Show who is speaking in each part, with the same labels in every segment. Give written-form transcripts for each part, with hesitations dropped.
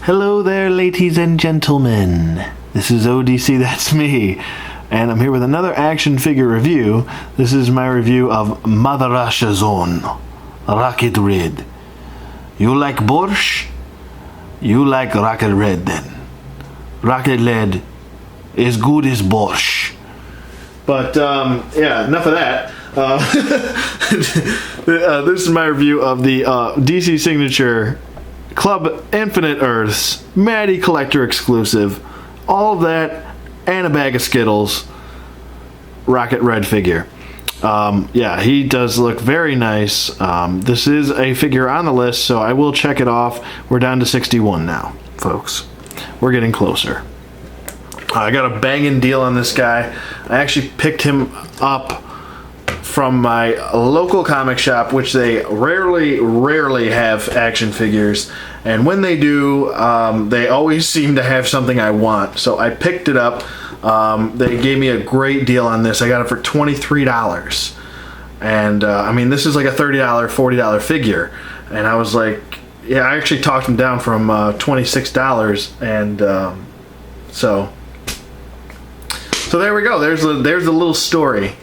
Speaker 1: Hello there, ladies and gentlemen. This is ODC, that's me. And I'm here with another action figure review. This is my review of Mother Russia Zone, Rocket Red. You like borscht? You like Rocket Red then. Rocket Red is good as borscht. But, yeah, enough of that. This is my review of the DC Signature Club Infinite Earths Matty Collector exclusive. All of that and a bag of Skittles Rocket Red figure. Yeah, he does look very nice. This is a figure on the list, so I will check it off. We're down to 61 now, folks. We're getting closer. I got a banging deal on this guy. I actually picked him up from my local comic shop, which they rarely have action figures, and when they do, they always seem to have something I want, so I picked it up. They gave me a great deal on this. I got it for $23, and I mean, this is like a $30, $40 figure, and I was like, yeah, I actually talked him down from $26, and so there we go. There's the little story.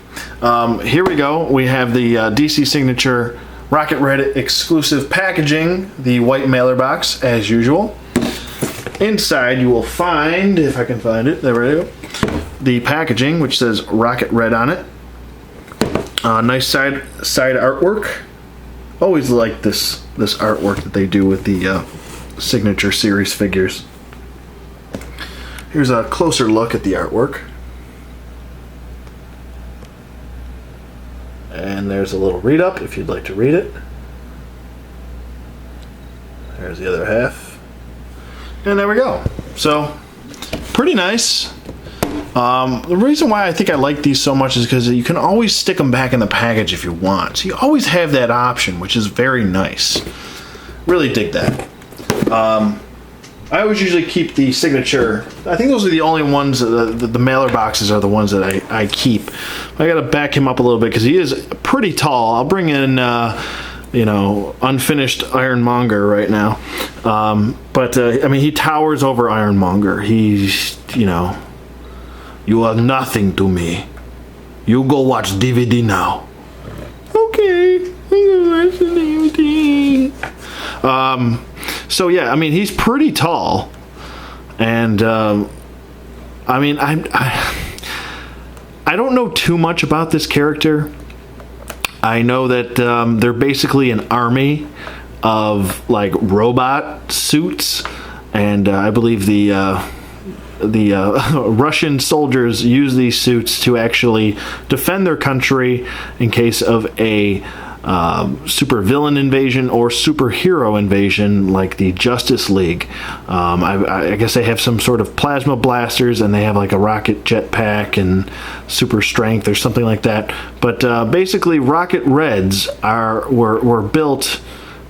Speaker 1: Here we go. We have the DC Signature Rocket Red exclusive packaging, the white mailer box, as usual. Inside you will find, if I can find it, there we go, the packaging, which says Rocket Red on it. Nice side artwork. Always like this artwork that they do with the Signature Series figures. Here's a closer look at the artwork. And there's a little read-up if you'd like to read it. There's the other half. And there we go. So, pretty nice. The reason why I think I like these so much is because you can always stick them back in the package if you want. So you always have that option, which is very nice. Really dig that. I always usually keep the Signature. I think those are the only ones, the mailer boxes are the ones that I keep. I gotta back him up a little bit because he is pretty tall. I'll bring in, you know, unfinished Ironmonger right now. But I mean, he towers over Ironmonger. He's, you know, you are nothing to me. You go watch DVD now. Okay, I'm gonna watch the DVD. So yeah, I mean, he's pretty tall, and I mean, I don't know too much about this character. I know that they're basically an army of like robot suits, and I believe the Russian soldiers use these suits to actually defend their country in case of a super villain invasion or superhero invasion like the Justice League. I guess they have some sort of plasma blasters, and they have like a rocket jetpack and super strength or something like that. But basically, Rocket Reds were built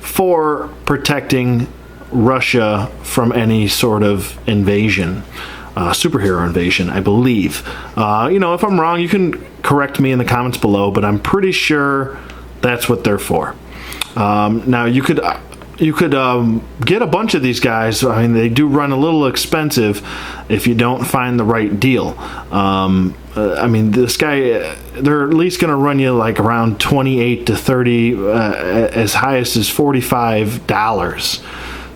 Speaker 1: for protecting Russia from any sort of invasion. Superhero invasion, I believe. You know, if I'm wrong, you can correct me in the comments below, but I'm pretty sure that's what they're for. Now you could get a bunch of these guys. I mean, they do run a little expensive if you don't find the right deal. I mean, this guy, they're at least going to run you like around 28 to 30, as highest as $45.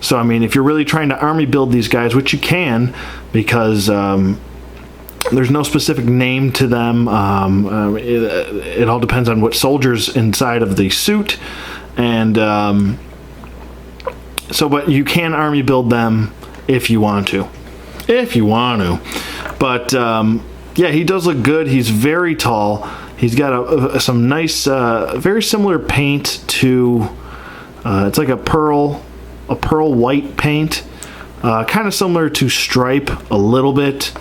Speaker 1: So I mean, if you're really trying to army build these guys, which you can, because there's no specific name to them. It all depends on what soldiers inside of the suit, and but you can army build them if you want to. But yeah, he does look good. He's very tall. He's got some nice, very similar paint to. It's like a pearl white paint, kind of similar to Stripe a little bit.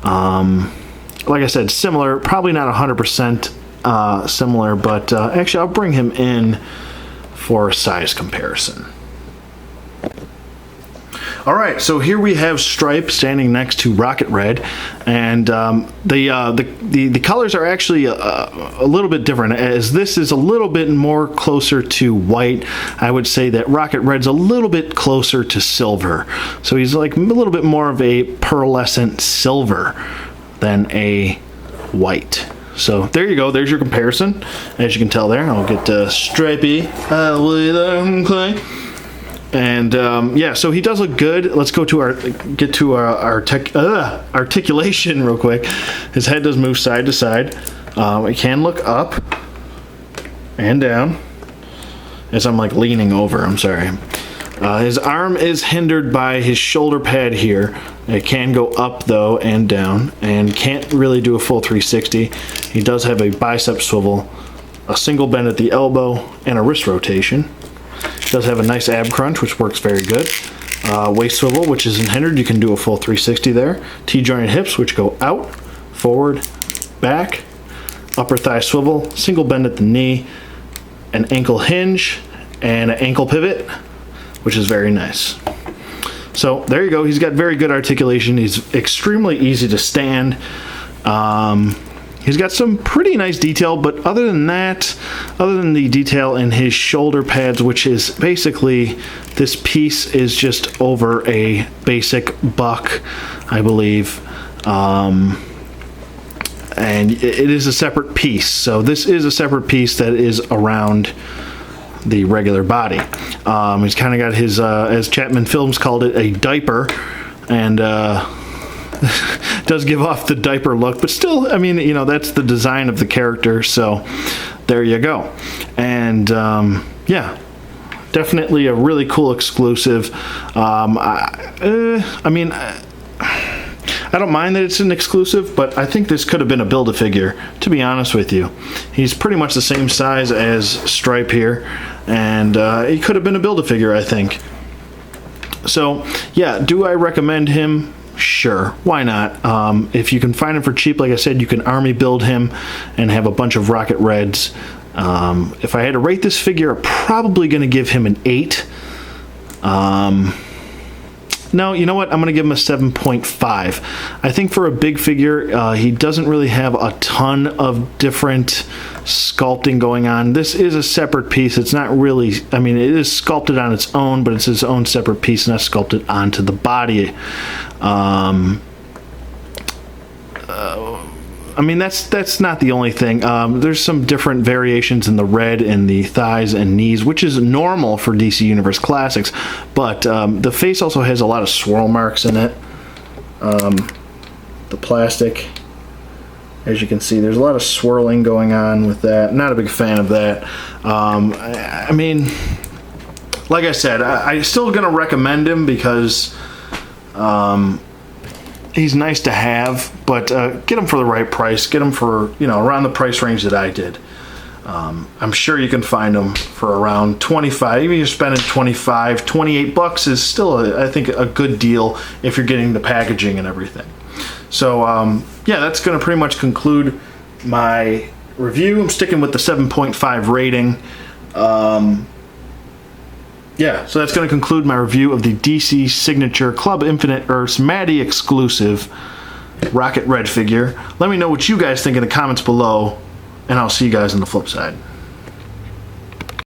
Speaker 1: Like I said, similar, probably not 100% similar, but actually I'll bring him in for a size comparison. All right, so here we have Stripe standing next to Rocket Red, and the colors are actually a little bit different, as this is a little bit more closer to white. I would say that Rocket Red's a little bit closer to silver, so he's like a little bit more of a pearlescent silver than a white. So there you go. There's your comparison. As you can tell there, I'll get Stripey out of the way there, okay. And yeah, so he does look good. Let's go to our articulation real quick. His head does move side to side. It can look up and down as I'm like leaning over. I'm sorry. His arm is hindered by his shoulder pad here. It can go up though and down, and can't really do a full 360. He does have a bicep swivel, a single bend at the elbow, and a wrist rotation. Does have a nice ab crunch, which works very good. Waist swivel, which isn't hindered. You can do a full 360 there. T-jointed hips, which go out, forward, back. Upper thigh swivel, single bend at the knee, an ankle hinge, and an ankle pivot, which is very nice. So there you go. He's got very good articulation. He's extremely easy to stand. He's got some pretty nice detail, but other than that, other than the detail in his shoulder pads, which is basically, this piece is just over a basic buck, I believe. And it is a separate piece. So this is a separate piece that is around the regular body. He's kind of got his, as Chapman Films called it, a diaper, and does give off the diaper look, but still, I mean, you know, that's the design of the character, so there you go. And yeah, definitely a really cool exclusive. I mean, I don't mind that it's an exclusive, but I think this could have been a Build-A-Figure, to be honest with you. He's pretty much the same size as Stripe here, and he could have been a Build-A-Figure, I think. So yeah, do I recommend him? Sure, why not? If you can find him for cheap, like I said, you can army build him and have a bunch of Rocket Reds. If I had to rate this figure, I'm probably going to give him an 8. No, you know what? I'm going to give him a 7.5. I think for a big figure, he doesn't really have a ton of different sculpting going on. This is a separate piece. It's not really, I mean, it is sculpted on its own, but it's its own separate piece, not sculpted onto the body. I mean, that's not the only thing. There's some different variations in the red and the thighs and knees, which is normal for DC Universe Classics, but the face also has a lot of swirl marks in it. The plastic, as you can see, there's a lot of swirling going on with that. Not a big fan of that. I mean, like I said, I'm still going to recommend him because he's nice to have, but get him for the right price. Get him for, you know, around the price range that I did. I'm sure you can find them for around 25. Even if you're spending 25, 28 bucks is still, I think, a good deal if you're getting the packaging and everything. So yeah, that's going to pretty much conclude my review. I'm sticking with the 7.5 rating. Yeah, so that's going to conclude my review of the DC Signature Club Infinite Earths Matty exclusive Rocket Red figure. Let me know what you guys think in the comments below, and I'll see you guys on the flip side.